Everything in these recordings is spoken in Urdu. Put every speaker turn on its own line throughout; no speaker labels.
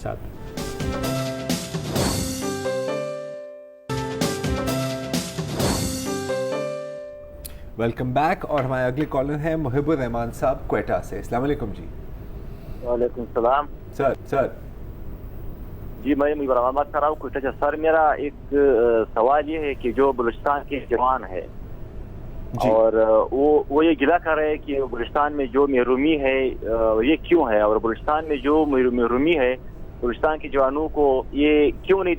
ساتھ.
Welcome back. اور ہمارے اگلے کالر ہیں محب الرحمان صاحب کوئٹہ سے. السلام علیکم جی.
وعلیکم السلام
سر
جی. میں محب الرحمان کر رہا ہوں کوئٹہ سے. سر میرا ایک سوال یہ ہے کہ جو بلوچستان کے جوان ہے اور وہ یہ گلا کر رہے ہیں کہ بلوچستان میں جو محرومی ہے یہ کیوں ہے, اور بلوچستان میں جو محرومی ہے بلوچستان کے جوانوں کو یہ کیوں نہیں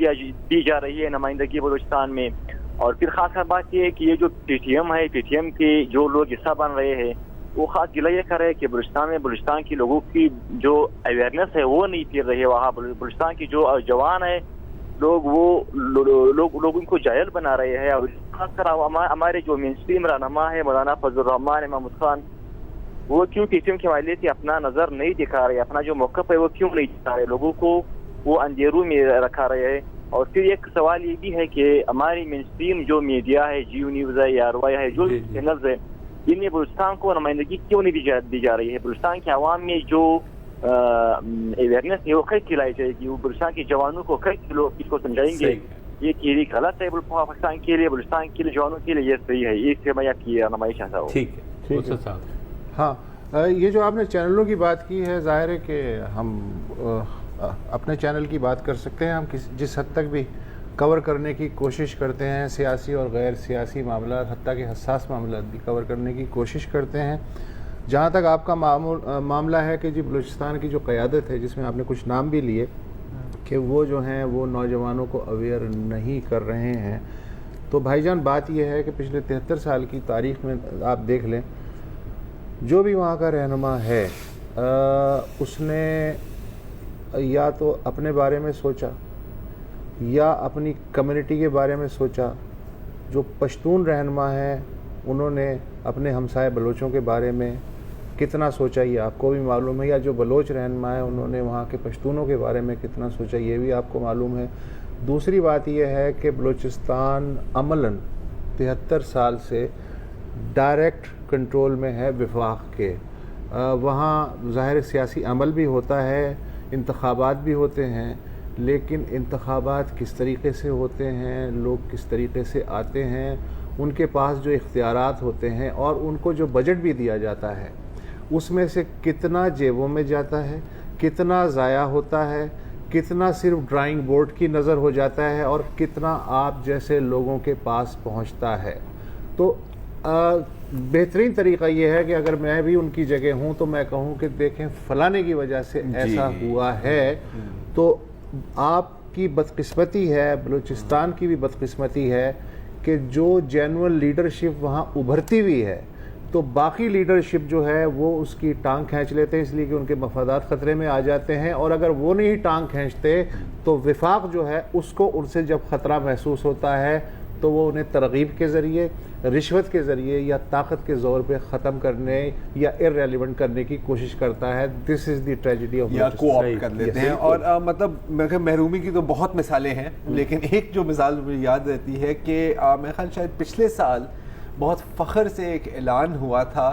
دی جا رہی ہے نمائندگی بلوچستان میں. اور پھر خاص کر بات یہ ہے کہ یہ جو پی ٹی ایم ہے, پی ٹی ایم کے جو لوگ حصہ بن رہے ہیں وہ خاص گلہ یہ کر رہے ہیں کہ بلوچستان کی لوگوں کی جو اویئرنیس ہے وہ نہیں پھر رہی ہے. وہاں بلوچستان کی جو جوان ہے لوگ ان کو جاہل بنا رہے ہیں. اور خاص کر ہمارے جو مین اسٹریم رہنما ہے مولانا فضل الرحمان محمود خان, وہ کیوں پی ٹی ایم کے حوالے سے اپنا نظر نہیں دکھا رہے, اپنا جو موقف ہے وہ کیوں نہیں دکھا رہے, لوگوں کو وہ اندھیروں میں رکھا رہے ہیں. اور پھر ایک سوال یہ بھی ہے کہ ہماری مین اسٹریم جو میڈیا ہے, جیو نیوز ہے یا RY ہے, جو چینلز ہے, ان میں بلوچستان کو نمائندگی کیوں نہیں دی جا رہی ہے. بلوچستان کے عوام میں جو اویئرنیس ہے وہ کئی کھلائی جائے گی, وہ بلوچستان کے جوانوں کو کئی لوگ اس کو سمجھائیں گے یہ کہ یہ غلط ہے پاکستان کے لیے, بلوچستان کے لیے, جوانوں کے لیے یہ صحیح ہے. یہ سے میں آپ کی رہنمائی چاہتا ہوں.
ٹھیک ہے.
ہاں, یہ جو آپ نے چینلوں کی بات کی ہے, ظاہر ہے کہ ہم اپنے چینل کی بات کر سکتے ہیں. ہم جس حد تک بھی کور کرنے کی کوشش کرتے ہیں سیاسی اور غیر سیاسی معاملات, حتیٰ کہ حساس معاملات بھی کور کرنے کی کوشش کرتے ہیں. جہاں تک آپ کا معاملہ ہے کہ جی بلوچستان کی جو قیادت ہے, جس میں آپ نے کچھ نام بھی لیے کہ وہ جو ہیں وہ نوجوانوں کو اویئر نہیں کر رہے ہیں, تو بھائی جان بات یہ ہے کہ پچھلے 73 سال کی تاریخ میں آپ دیکھ لیں, جو بھی وہاں کا رہنما ہے اس نے یا تو اپنے بارے میں سوچا یا اپنی کمیونٹی کے بارے میں سوچا. جو پشتون رہنما ہیں انہوں نے اپنے ہمسائے بلوچوں کے بارے میں کتنا سوچا یہ آپ کو بھی معلوم ہے, یا جو بلوچ رہنما ہیں انہوں نے وہاں کے پشتونوں کے بارے میں کتنا سوچا یہ بھی آپ کو معلوم ہے. دوسری بات یہ ہے کہ بلوچستان عملاً 73 سال سے ڈائریکٹ کنٹرول میں ہے وفاق کے. وہاں ظاہر سیاسی عمل بھی ہوتا ہے, انتخابات بھی ہوتے ہیں, لیکن انتخابات کس طریقے سے ہوتے ہیں, لوگ کس طریقے سے آتے ہیں, ان کے پاس جو اختیارات ہوتے ہیں اور ان کو جو بجٹ بھی دیا جاتا ہے اس میں سے کتنا جیبوں میں جاتا ہے, کتنا ضائع ہوتا ہے, کتنا صرف ڈرائنگ بورڈ کی نظر ہو جاتا ہے اور کتنا آپ جیسے لوگوں کے پاس پہنچتا ہے. تو بہترین طریقہ یہ ہے کہ اگر میں بھی ان کی جگہ ہوں تو میں کہوں کہ دیکھیں فلانے کی وجہ سے ایسا ہوا ہے, تو آپ کی بدقسمتی ہے, بلوچستان کی بھی بدقسمتی ہے کہ جو جینوئن لیڈرشپ وہاں ابھرتی ہوئی ہے تو باقی لیڈرشپ جو ہے وہ اس کی ٹانگ کھینچ لیتے ہیں, اس لیے کہ ان کے مفادات خطرے میں آ جاتے ہیں. اور اگر وہ نہیں ٹانگ کھینچتے تو وفاق جو ہے اس کو ان سے جب خطرہ محسوس ہوتا ہے تو وہ انہیں ترغیب کے ذریعے, رشوت کے ذریعے یا طاقت کے زور پہ ختم کرنے یا ارریلیونٹ کرنے کی کوشش کرتا ہے. دس از دی ٹریجڈی آف,
یا کو آپٹ کر لیتے ہیں. اور مطلب محرومی کی تو بہت مثالیں ہیں, لیکن ایک جو مثال مجھے یاد رہتی ہے کہ میرے خیال شاید پچھلے سال بہت فخر سے ایک اعلان ہوا تھا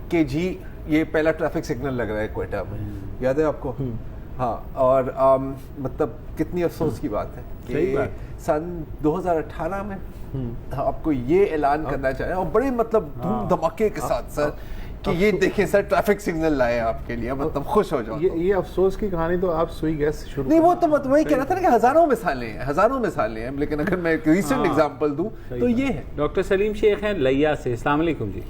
کہ جی یہ پہلا ٹریفک سگنل لگ رہا ہے کوئٹہ میں, یاد ہے آپ کو؟ ہاں, اور مطلب کتنی افسوس کی بات ہے کہ سن 2018 میں آپ کو یہ اعلان کرنا چاہے, اور بڑے مطلب دھوم دھماکے کے ساتھ سر کہ یہ دیکھیں سر ٹریفک سگنل لائے آپ کے لیے, مطلب خوش ہو جاؤ.
یہ افسوس کی کہانی تو آپ سوئی گیس شروع
نہیں, وہ تو مطلب وہی کہہ رہا تھا نا کہ ہزاروں مثالیں ہیں, لیکن اگر میں ایک ریسنٹ ایگزامپل دوں تو یہ ہے.
ڈاکٹر سلیم شیخ ہیں لیا سے. السلام علیکم جی.